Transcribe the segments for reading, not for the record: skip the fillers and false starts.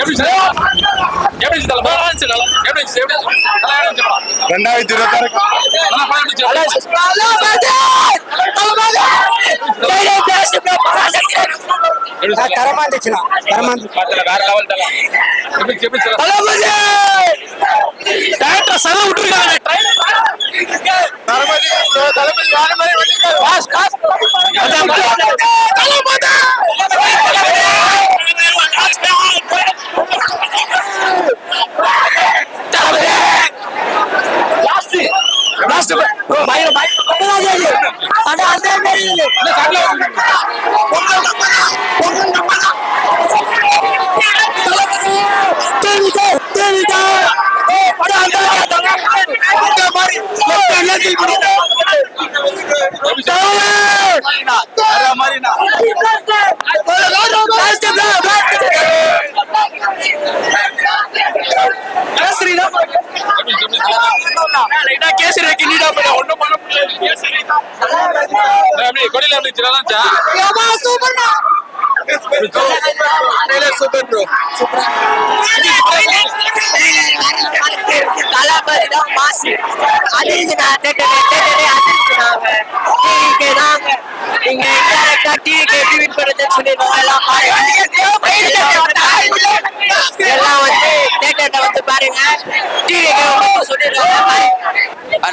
எப்படி எப்படி தரமா இருந்துச்சுண்ணா. தரமா இருந்துச்சு. வேற லெவல் தலை. எப்படி சல விட்டுருக்காங்க.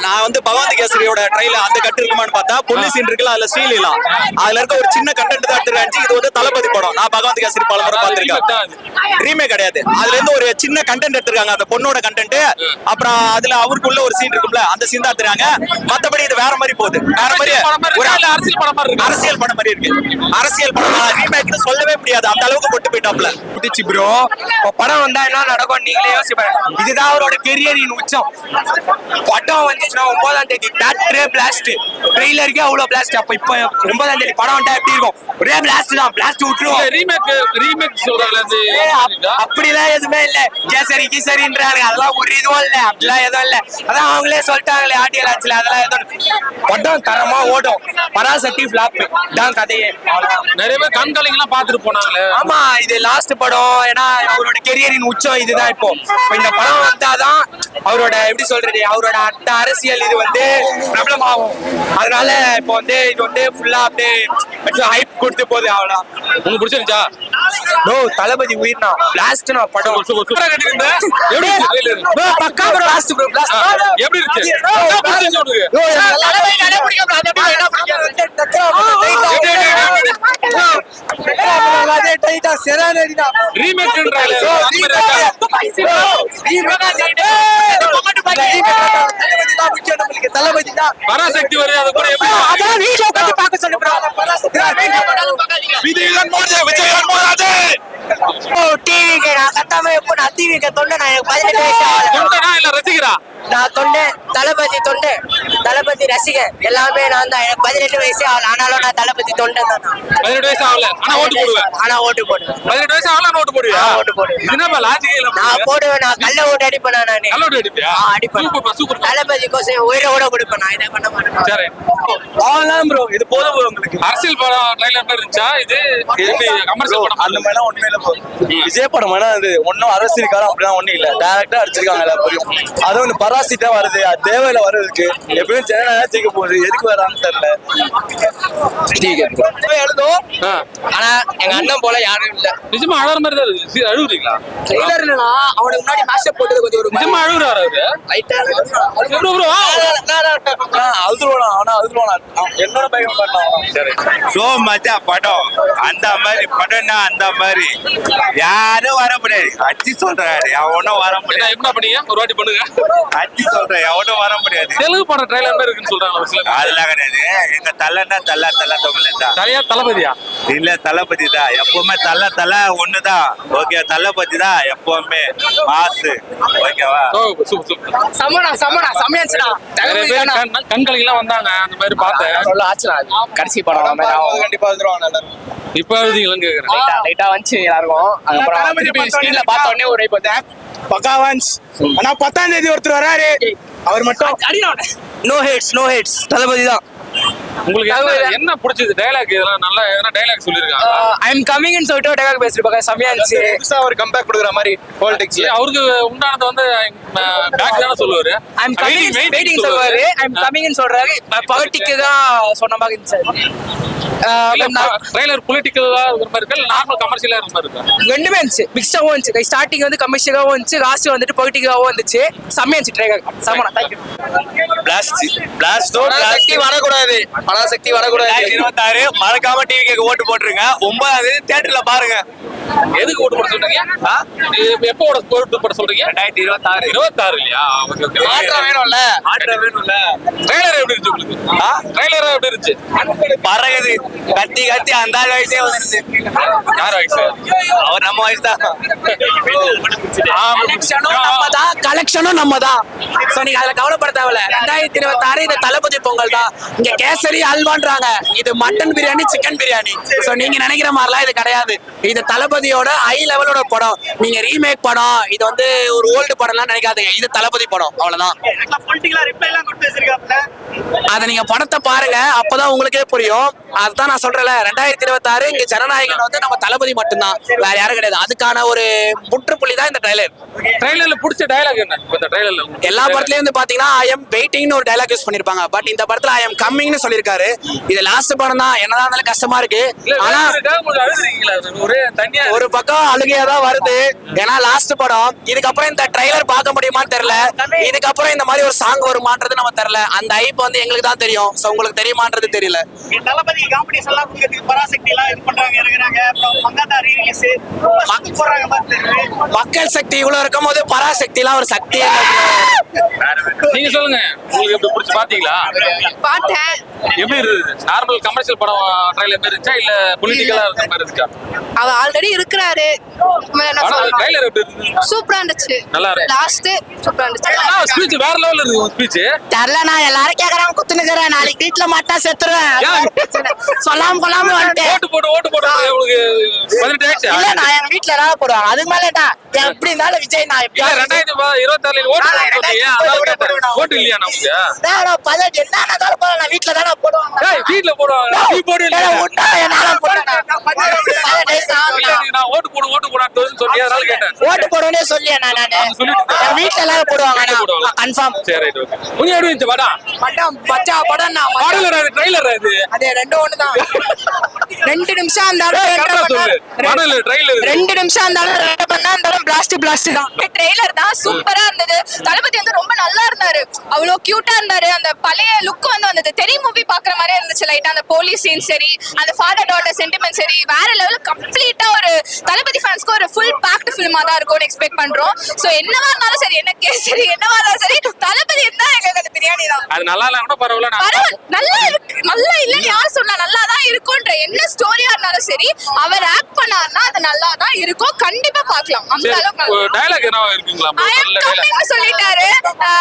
நான் வந்து பகவந்த் கேசரியோட ட்ரைல அந்த கட்டு இருக்குமான்னு பார்த்தா பொண்ணு சீன் இருக்குல்ல, அதுல ஸ்ரீலீலா அதுல இருக்க ஒரு சின்ன கண்டென்ட் தான் எடுத்துருக்காங்க. இது வந்து தளபதி படம். நான் பகவந்த் கேசரி பல முறை பார்த்திருக்கேன். ரீமேக் கிடையாது. அதுல இருந்து ஒரு சின்ன கண்டென்ட் எடுத்திருக்காங்க, அந்த பொண்ணோட கண்டென்ட். அப்புறம் அதுல அவருக்குள்ள ஒரு சீன் இருக்கும்ல, அந்த சீன் தான் எடுத்துறாங்க. மத்தபடி இது வேற மாதிரி போகுது. வேற மாதிரி ஒரு அரசியல் படம் மாதிரி இருக்கு. அரசியல் படம் மாதிரி இருக்கு. அரசியல் படம் ரீமேக்னு சொல்லவே முடியாது. அந்த அளவுக்கு கொண்டு போயிட்டாப்ல ப்ரோ. படம் வந்தா என்ன நடக்கும் நீங்களே யோசிப்பாரு. இதுதான் அவரோட கெரியரின் உச்சம். படம் வந்துச்சுன்னா 9ஆம் தேதி தேட்டரே பிளாஸ்ட். ட்ரெய்லருக்கே அவ்வளவு பிளாஸ்ட். அப்ப இப்ப 9ஆம் தேதி படம் வந்தா எப்படி இருக்கும்? ஒரே பிளாஸ்ட் தான். பிளாஸ்ட் விட்டுருவோம். ரீமேக் சொல்றாங்க. அப்படிலாம் எதுவுமே இல்ல. கேசரி கீசரின்றாங்க. அதெல்லாம் ஒரு இதுவும் இல்ல. அப்படிலாம் எதுவும் இல்ல. அதான் அவங்களே சொல்லிட்டாங்களே ஆடியோ லான்ச்ல. அதெல்லாம் எதுவும் படம் தரமா ஓடும். பராசக்தி ஃபிளாப் தான் கதையே. நிறைய பேர் கண்காலிங்க எல்லாம் பாத்துட்டு போனாங்களே. ஆமா, இது லாஸ்ட் படம். ஏன்னா அவரோட கெரியரின் உச்சம் இதுதான். இப்போ இந்த படம் வந்தாதான் அவரோட எப்படி சொல்றது, அவரோட அந்த அரசியல் இது வந்து பிரபலமாகும். அதனால இப்போ வந்து இது வந்து ஃபுல்லா அப்படியே ஹைப் கொடுத்து போகுது. அவ்வளோ உங்களுக்கு பிடிச்சிருந்துச்சா? தளபதி உயிர்னா பிளாஸ்ட்னா படம் பக்கா ப்ரோ. லாஸ்ட் ப்ரோ எப்படி இருக்கு? தளபதி தான் பராசக்தி வருது. அது கூட அதான் வீடியோ உட்கார்ந்து பார்க்க சொல்லு ப்ரோ. பராசக்தி டிவிக்கு நான் கட்டாம எப்போ நான் டிவிக்கு தொண்டை. நான் எனக்கு 18 வயசு ஆகல. இல்ல ரசிகரா? நான் தொண்டை. தளபதி தொண்டை. தளபதி ரசிகன் எல்லாமே நான் தான். எனக்கு 18 வயசே ஆகல. ஆனாலும் நான் தளபதி தொண்டை தான். 18 வயசு ஆகல. ஆனா ஓட்டு போடுவேன். 18 வயசு ஆகல. ஓட்டு போடுவியா? ஓட்டு போடுவேன். என்னப்பா லாஜிக் இல்ல. நான் போடுவேன். நான் கள்ள ஓட்டு அடிப்பேன். நானு கள்ள ஓட்டு அடிப்பியா? அடிப்பேன். சூப்பர். தளபதி கோசம் உயிரை கூட கொடுப்பேன். நான் இதை பண்ண மாட்டேன். சரி ஆலாம் ப்ரோ. இது போதும் ப்ரோ. உங்களுக்கு அரசியல் படம் ட்ரைலர் மாதிரி இருந்துச்சா? இது கமர்ஷியல் படம் அந்த மாதிரி எல்லாம் ஒண்ணுமே இல்ல ப்ரோ. விஜய் படம் அது ஒன்னும் அரசியலுக்காக அப்படிலாம் ஒண்ணும் இல்ல. டைரக்டா அடிச்சிருக்காங்க எல்லாரும். அதுவும் பராசிட்டா வருது. தேவையில வருதுக்கு எப்பயும் ஜனநாயகம் ஜெயிக்க போகுது. எதுக்கு வரான்னு தெரியல. எழுதும். ஆனா எங்க அண்ணன் போல யாரும் இல்ல. நிஜமா அழற மாதிரி தான் இருக்கு. அழுகுறீங்களா? ட்ரெய்லர் இல்லனா அவனுக்கு முன்னாடி மேஷப் போட்டது கொஞ்சம் ஒரு நிஜமா அழுகுறாரு அவரு. லைட்டா அழுதுருவானா? ஆனா அழுதுருவானா? என்னோட பையன் பண்ணான். சரி சோ மச்சா படம் அந்த மாதிரி படம்னா அந்த மாதிரி யாரும் வர முடியாது. அச்சி சொல்றாரு எவனும் வர முடியாது. என்ன பண்ணீங்க? ஒரு வாட்டி பண்ணுங்க. அச்சி சொல்றேன் எவனும் வர முடியாது. தெலுங்கு படம் ட்ரைலர் மாதிரி இருக்குன்னு சொல்றாங்க சில பேர். அதெல்லாம் கிடையாது. எங்க தலன்னா தல தொங்கலா தலையா தளபதியா? இல்ல தளபதி தான் எப்பவுமே. தல ஒண்ணுதான். ஓகே தளபதி தான் எப்பவுமே மாசு. ஓகேவா? சமையன்ஸ்டா. கண்களுக்கு எல்லாம் வந்தாங்க. அந்த மாதிரி பார்த்தேன். கடைசி படம் கண்டிப்பா வந்துருவாங்க. இப்ப எழுதிங்களான்னு கேக்குறேன். லைட்டா வந்துச்சு எல்லாருக்கும். அதுக்கப்புறம் திருப்பி ஸ்கிரீன்ல பார்த்த உடனே ஒரு பக்கா வான்ஸ். ஆனா 10ஆம் தேதி ஒருத்தர் வராரு. அவர் மட்டும் நோ ஹேட்ஸ் தளபதி தான். உங்களுக்கு என்ன பிடிச்சது டைலாக்? இதெல்லாம் நல்லா எதனா டைலாக் சொல்லிருக்காங்க. ஐ எம் கமிங்னு சொல்லிட்டு ஒரு டைலாக் பேசிருப்பாங்க, செமையா இருந்துச்சு. புதுசா ஒரு கம்பேக் கொடுக்குற மாதிரி பாலிடிக்ஸ். அவருக்கு உண்டானது வந்து பேக் தானே சொல்லுவாரு. ஐ எம் கமிங் வெயிட்டிங் சொல்லுவாரு. ஐ எம் கமிங்னு சொல்றாரு. பவர்டிக்கு தான் சொன்ன மாதிரி இருந்துச்சு. ட்ரைலர் பொலிட்டிக்கலா இருக்கிற மாதிரி இருக்கா, நார்மல் கமர்ஷியலா இருக்கிற மாதிரி இருக்கா? ரெண்டுமே இருந்துச்சு, மிக்ஸ்டாவும் இருந்துச்சு. ஸ்டார்டிங் வந்து கமர்ஷியலாவும் இருந்துச்சு, லாஸ்ட் வந்துட்டு பொலிட்டிக்காவும் இருந்துச்சு. செம்மையா இருந்துச்சு ட்ரைலர். செம்ம தேங்க்யூ. பராசக்தி வரக்கூடாது, பராசக்தி வரக்கூடாது. 2026 மறக்காம டிவி கேக்கு ஓட்டு போட்டுருங்க. 9வது தியேட்டர்ல பாருங்க. எதுக்கு ஓட்டு போட சொல்றீங்க? எப்போ ஓட்டு போட சொல்றீங்க? 2026 26 இல்லையா? Okay okay. மாற்றம் வேணும்ல, மாற்றம் வேணும்ல. ட்ரைலர் எப்படி இருந்துச்சு உங்களுக்கு? ட்ரைலர் எப்படி இருந்துச்சு? பறகுது கத்தி கத்தி அந்த ஆள் வயசே வந்துருச்சு. யார் வயசு? அவர் நம்ம வயசு தான். கலெக்ஷனும் நம்ம தான். சோ நீங்க அதுல கவலைப்பட தேவையில்ல. 2026 இந்த தளபதி பொங்கல் தான். இங்க கேசரி அல்வான்றாங்க, இது mutton biryani, chicken biryani. So நீங்க நினைக்கிற மாதிரிலாம் இது கிடையாது. இது தளபதியோட ஹை லெவலோட படம். நீங்க ரீமேக் படம், இது வந்து ஒரு ஓல்டு படம்லாம் நினைக்காதீங்க. இது தளபதி படம், அவ்வளவுதான். அத நீங்க படத்தை பாருங்க, அப்பதான் உங்களுக்கே புரியும். அதுதான் நான் சொல்றேன்ல, 2026 இங்க ஜனநாயகன் வந்து நம்ம தளபதி மட்டும்தான், வேற யாரும் கிடையாது. அதுக்கான ஒரு முற்றுப்புள்ளி தான் இந்த ட்ரைலர். ட்ரைலர்ல பிடிச்ச டைலாக் என்ன? இந்த ட்ரைலர்ல எல்லா படத்துலயும் வந்து பாத்தீங்கன்னா ஐ எம் வெயிட்டிங்னு ஒரு டைலாக் யூஸ் பண்ணிருப்பாங்க. பட் இந்த படத்துல ஐ எம் கம்மிங்னு சொல்லிருக்காரு. இது லாஸ்ட் படம் தான், என்னதான் இருந்தாலும் கஷ்டமா இருக்கு. ஆனா ஒரே தனியா ஒரு பக்கம் அழுகையா தான் வருது, ஏன்னா லாஸ்ட் படம். இதுக்கப்புறம் இந்த ட்ரைலர் பார்க்க முடியுமான்னு தெரியல. இதுக்கப்புறம் இந்த மாதிரி ஒரு சாங் வருமான்றது நம்ம தெரியல. அந்த ஐப் வந்து எங்களுக்கு தான் தெரியும். சோ உங்களுக்கு தெரியுமான்றது தெரியல. தளபதி காம்படிஷன் எல்லாம் கொடுக்கறதுக்கு பராசக்தி எல்லாம் இது பண்றாங்க, இறங்குறாங்க. அப்புறம் மங்காத்தா ரீரிலீஸ் போறாங்க பாத்துருக்கு. மக்கள் சக்தி இவ்வளவு இருக்கும் போது பராசக்தி எல்லாம் ஒரு சக்தி. நீங்க சொல்லுங்க, உங்களுக்கு எப்படி பிடிச்சி பாத்தீங்களா? பார்த்தேன். எப்படி இருந்தது? நார்மல் கமர்ஷியல் படம் ட்ரைலர் மாதிரி இருந்துச்சா இல்ல பொலிட்டிக்கலா இருக்கிற மாதிரி இருக்கா? அவ ஆல்ரெடி இருக்கிறாரு. ட்ரைலர் எப்படி இருந்தது? சூப்பரா இருந்துச்சு. நல்லா இருக்கு. லாஸ்ட் சூப்பரா இருந்துச்சு. ஸ்பீச் வேற லெவல்ல இருக்கு. ஸ்பீச் தெரியல, நான் எல்லாரும் கேக்குறாங்க, குத்துனுக்குறேன். நாளைக்கு வீட்டுல மாட்டா செத்துருவேன். சொல்லாம கொள்ளாம வந்துட்டேன். ஓட்டு போடு உங்களுக்கு 18 ஆயிடுச்சு. இல்ல, நான் எங்க வீட்டுல ஏதாவது போடுவாங்க. அதுக்கு மேலடா எப்படி இருந்தாலும் விஜய் நான் இல்ல 2026 ஓட்டு போடுறீங்க. அதான் கேட்டேன். ஓட்டு இல்லையா நமக்கு? நான் வீட்டுல தானே போடுவாங்க. ஏய் வீட்ல போடுவாங்க. நீ போடு இல்ல. நான் ஓட்டு போடான்னு சொல்லி அதனால கேட்டேன். ஓட்டு போடுவேனே சொல்லியா நான் என் வீட்டுல எல்லாரும் போடுவாங்க. கன்ஃபார்ம். சரி ரைட் ஓகே. உங்க எப்படி இருந்துச்சு படம்? பச்சா படம் நான் ட்ரைலர் இது. அதே ரெண்டு ஒண்ணுதான். 2 நிமிஷம் இருந்தாலும் படம் ட்ரைலர் 2 நிமிஷம் இருந்தாலும் 2 மணி நேரம் இருந்தாலும் பிளாஸ்ட் தான். ட்ரெய்லர் தான் சூப்பரா இருந்தது. தளபதி வந்து ரொம்ப நல்லா இருந்தாரு. அவ்வளவு கியூட்டா இருந்தாரு. அந்த பழைய லுக் வந்து வந்தது. தெரி மூவி பாக்குற மாதிரி இருந்துச்சு. லைட்டா அந்த போலீஸ் சீன் சரி, அந்த ஃபாதர் டாட்டர் சென்டிமெண்ட் சரி, வேற லெவல். கம்ப்ளீட்டா ஒரு தளபதி ஃபேன்ஸ்க்கு ஒரு ஃபுல் பேக்டு ஃபிலிமா தான் இருக்கும்னு எக்ஸ்பெக்ட் பண்றோம். சோ என்னவா இருந்தாலும் சரி, என்ன கேசரி என்னவா இருந்தாலும் சரி, தளபதி இருந்தா எங்களுக்கு அந்த பிரியாணி தான். அது நல்லா இல்ல கூட பரவாயில்ல. நல்லா இருக்கு. நல்லா இல்லன்னு யார் சொன்னா? நல்லா தான் இருக்கும்ன்ற என்ன ஸ்டோரியா இருந்தாலும் சரி, அவர் ஆக்ட் பண்ணாருன்னா அது நல்லா தான் இருக்கும். கண்டிப்பா பார்க்கலாம். அந்த அளவுக்கு டயலாக் என்னவா இருக்குங்களா? சொல்லிட்டாரு.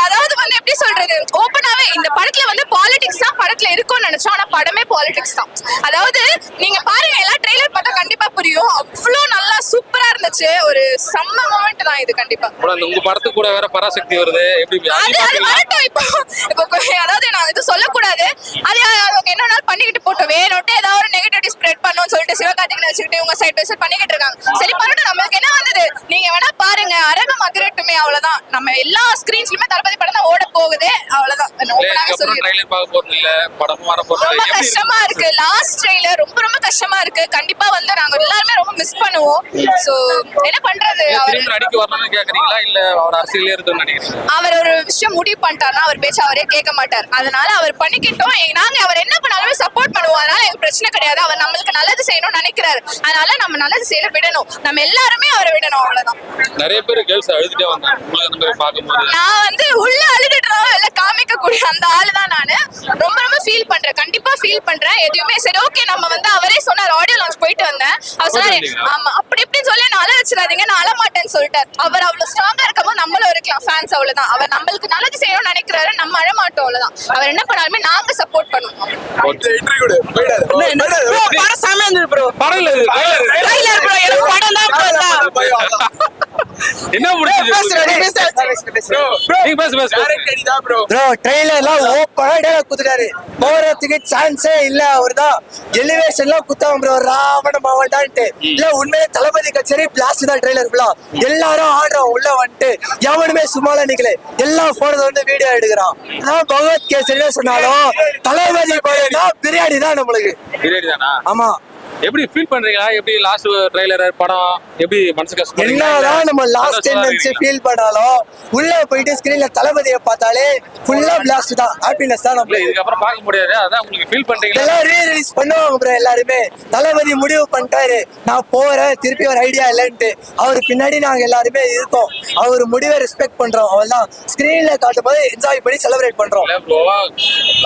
அதாவது வந்து எப்படி சொல்றது, ஓபனாவே இந்த படத்துல வந்து பாலிடிக்ஸ் தான் படத்துல இருக்கும்னு நினைச்சோம். ஆனா படமே பாலிடிக்ஸ் தான். அதாவது நீங்க பாருங்க, எல்லா ட்ரெய்லர் பார்த்தா கண்டிப்பா புரியும். அவ்வளவு நல்லா சூப்பரா இருந்துச்சு. ஒரு செம்ம மொமெண்ட் தான் இது. கண்டிப்பா உங்க படத்துக்கு கூட வேற பராசக்தி வருது. எப்படி அது வரட்டும். இப்போ அதாவது நான் இது சொல்லக்கூடாது. அது அவங்க என்ன பண்ணிக்கிட்டு போட்டோம். வேணும்ட்டு ஏதாவது ஒரு நெகட்டிவிட்டி ஸ்ப்ரெட் பண்ணணும்னு சொல்லிட்டு சிவகார்த்திகேயன் வச்சுக்கிட்டு இவங்க சைட் பை சைட் பண்ணிக்கிட்டு இருக்காங்க. சரி பண்ணட்டும், நம்மளுக்கு என்ன வந்தது? நீங்க வேணா பாருங்க, அரகம் அதிரட்டுமே, அவ்வளவுதான். நம்ம எல்லா ஸ்கிரீன்ஸ்லயுமே தளபதி படம் தான் ஓட போகுது, அவ்வளவுதான். ட்ரைலர் பார்க்க போறது இல்ல, படமும் வர போறது ரொம்ப கஷ்டமா இருக்கு. லாஸ்ட் ட்ரெய்லர் ரொம்ப கஷ்டமா இருக்கு. கண்டிப்பா வந்து நாங்க எல்லாருமே ரொம்ப மிஸ் பண்ணுவோம். சோ என்ன பண்றது? திரும்பி நடிக்க வரணும்னு கேக்குறீங்களா இல்ல அவர் அரசியலே இருக்குன்னு நினைக்கிறீங்க? அவர் ஒரு விஷயம் முடிவு பண்ணிட்டாருன்னா அவர் பேச்ச அவரே கேட்க மாட்டார். அதனால அவர் பண்ணிக்கிட்டோம். நாங்க அவர் என்ன பண்ணாலுமே சப்போர்ட் பண்ணுவோம். அதனால எனக்கு பிரச்சனை கிடையாது. அவர் நம்மளுக்கு நல்லது செய்யணும்னு நினைக்கிறாரு. அதனால நம்ம நல்லது செய்ய விடணும். நம்ம எல்லாருமே அவரை விடணும், அவ்வளவுதான். நிறைய பேர் கேர்ள்ஸ் அழுதுட்டே வந்தாங்க உங்களுக்கு அந்த மாதிரி பாக்கும்போது. நான் வந்து உள்ள அழுதுட்டு எல்லாம் காமிக்க கூடிய அந்த ஆளு தான் நானு. ரொம்ப ஃபீல் பண்றேன். கண்டிப்பா ஃபீல் பண்றேன். எதுவுமே சரி ஓகே. நம்ம வந்து அவரே சொன்னார், ஆடியோ லான்ச் போயிட்டு வந்தேன். அவர் சொன்னாரு ஆமா அப்படி இப்படின்னு சொல்லி நான் அழ வச்சிடாதீங்க, நான் அழமாட்டேன்னு சொல்லிட்டார். அவர் அவ்வளவு ஸ்ட்ராங்கா இருக்கும்போது நம்மளும் இருக்கலாம் ஃபேன்ஸ், அவ்வளவுதான். அவர் நம்மளுக்கு நல்லது செய்யணும்னு நினைக்கிறாரு, நம்ம அழமாட்டோம், அவ்வளவுதான். அவர் என்ன பண்ணாலுமே நாங்க சப்போர்ட் பண்ணுவோம். என்ன ப்ரோ ட்ரெயிலர்லாம் ஓப்பனா குத்துட்டாரு, போறதுக்கு சான்ஸே இல்ல. அவர்தான் எலிவேஷன்லாம் குத்தாம ப்ரோ, ராவண மாவட்டான்ட்டு. இல்ல உண்மையிலே தளபதி கச்சேரி பிளாஸ்ட் தான் ட்ரெய்லர் ஃபுல்லா. எல்லாரும் ஆடுறோம் உள்ள வந்துட்டு, எவனுமே சும்மால நிக்கல, எல்லாம் போனது வந்து வீடியோ எடுக்கிறான். நான் பகவத் கேசரி சொன்னாலும் தளபதி பிரியாணி தான் நம்மளுக்கு. பிரியாணி தானா? ஆமா. எப்படி ஃபீல் பண்றீங்களா? எப்படி லாஸ்ட் ட்ரைலர் படம் எப்படி மனசு கஷ்டம்? என்னதான் நம்ம லாஸ்ட் டெண்டன்சி ஃபீல் பண்ணாலும் உள்ள போயிட்டு ஸ்கிரீன்ல தளபதியை பார்த்தாலே ஃபுல்லா பிளாஸ்ட் தான், ஹாப்பினஸ் தான். நம்ம இதுக்கு அப்புறம் பார்க்க முடியாது, அதான் உங்களுக்கு ஃபீல் பண்றீங்களா? எல்லாம் ரீ ரிலீஸ் பண்ணுவாங்க ப்ரோ. எல்லாருமே தளபதி முடிவு பண்ணிட்டாரு, நான் போறேன், திருப்பி ஒரு ஐடியா இல்லைன்ட்டு. அவர் பின்னாடி நாங்க எல்லாருமே இருக்கோம், அவர் முடிவை ரெஸ்பெக்ட் பண்றோம். அவள்தான் ஸ்கிரீன்ல காட்டும் போது என்ஜாய் பண்ணி செலிப்ரேட் பண்றோம்.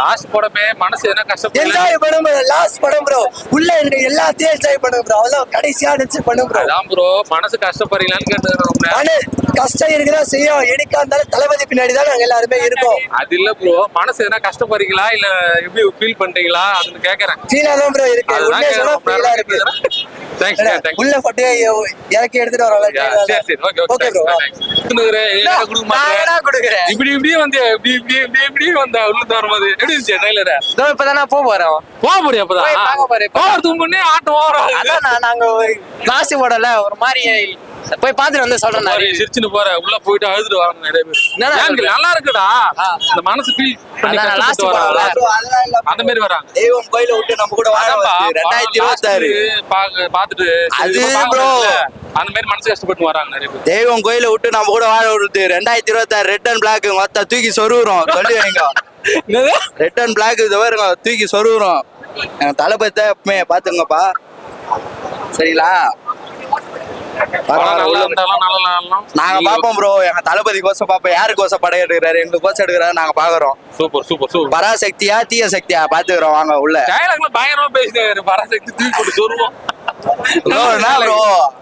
லாஸ்ட் படமே மனசு என்ன கஷ்டம், என்ஜாய் பண்ணும் லாஸ்ட் படம் ப்ரோ. உள்ள இருக்க எல்லாத்தையும் என்ஜாய் பண்ணுங்க ப்ரோ, அதான் கடைசியா நினைச்சு பண்ணுங்க ப்ரோ. அதான் ப்ரோ மனசு கஷ்டப்படுறீங்களான்னு கேட்டுக்கிறோம். ஆனா கஷ்டம் இருக்குதா செய்யும், எனக்கா இருந்தாலும் தளபதி பின்னாடி தான் நாங்க எல்லாருமே இருக்கோம். அது இல்ல ப்ரோ, மனசு என்ன கஷ்டப்படுறீங்களா இல்ல எப்படி ஃபீல் பண்றீங்களா அதுன்னு கேக்குறேன். ஃபீலா தான் ப்ரோ இருக்கு, உண்மையா சொன்னா ஃபீலா இருக்கு. Thanks thanks. உள்ள ஃபோட்டோ இறக்கி எடுத்துட்டு வரலாம். சரி சரி ஓகே ஓகே ப்ரோ. இப்படி இப்படி வந்து இப்படி இப்படி இப்படி இப்படி வந்தா உள்ள வரும்போது எப்படி இருந்துச்சு ட்ரைலர்? இப்பதானே போக போறியா? அப்பதான் போறதுக்கு முன்னே ஆட்டம் ஓடுறாங்க. அதான் நாங்க கிளாஸ் போடல, ஒரு மாதிரி போய் பாத்துட்டு வந்து சொல்றேன். சிரிச்சுன்னு போற உள்ள போயிட்டு அழுதுட்டு வராங்க நிறைய பேர். நல்லா இருக்குடா, இந்த மனசு ஃபீல் பண்ணி கஷ்டப்பட்டு வராங்க, அந்த மாதிரி வராங்க. தெய்வம் கோயில விட்டு நம்ம கூட 2026 பாத்துட்டு அது bro. அந்த மாதிரி மனசு கஷ்டப்பட்டு வராங்க நிறைய பேர். தெய்வம் கோயில விட்டு நம்ம கூட வாழ விடுது 2026 ரெட் அண்ட் பிளாக் மொத்த தூக்கி சொருவுறோம். சொல்லி வைங்க, ரெட் அண்ட் பிளாக் இது வருங்க, தூக்கி சொருவுறோம். தளபதி எப்பவுமே பாத்துங்கப்பா, சரிங்களா? நாங்க பாப்போம் ப்ரோ, எங்க தளபதி கோசம் பாப்போம். யாரு கோசம் படம் எடுக்கிறாரு, எங்க கோசம் எடுக்கிறாரு நாங்க பாக்குறோம். Super super super. பராசக்தியா தீய சக்தியா பாத்துக்கிறோம், வாங்க உள்ள. டயலாக்லாம் பயங்கரமா பேசினாரு, பராசக்தி தூக்கி போட்டு சொருவோம். ப்ரோ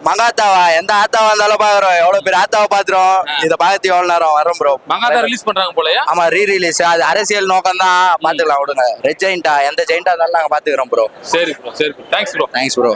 மங்காத்தாவா எந்த ஆத்தாவா இருந்தாலும் பாக்குறோம், எவ்வளவு பேர் ஆத்தாவை பாத்துறோம். இத பாத்து எவ்வளவு நேரம் வரோம் ப்ரோ. மங்காத்தா ரிலீஸ் பண்றாங்க போலயா? ஆமா, ரீ ரிலீஸ். அது அரசியல் நோக்கம் தான், பாத்துக்கலாம் விடுங்க. ரெட் ஜெயிண்டா எந்த ஜெயிண்டா இருந்தாலும் நாங்க பாத்துக்கிறோம் ப்ரோ. சரி ப்ரோ, சரி bro, thanks bro. Thanks bro.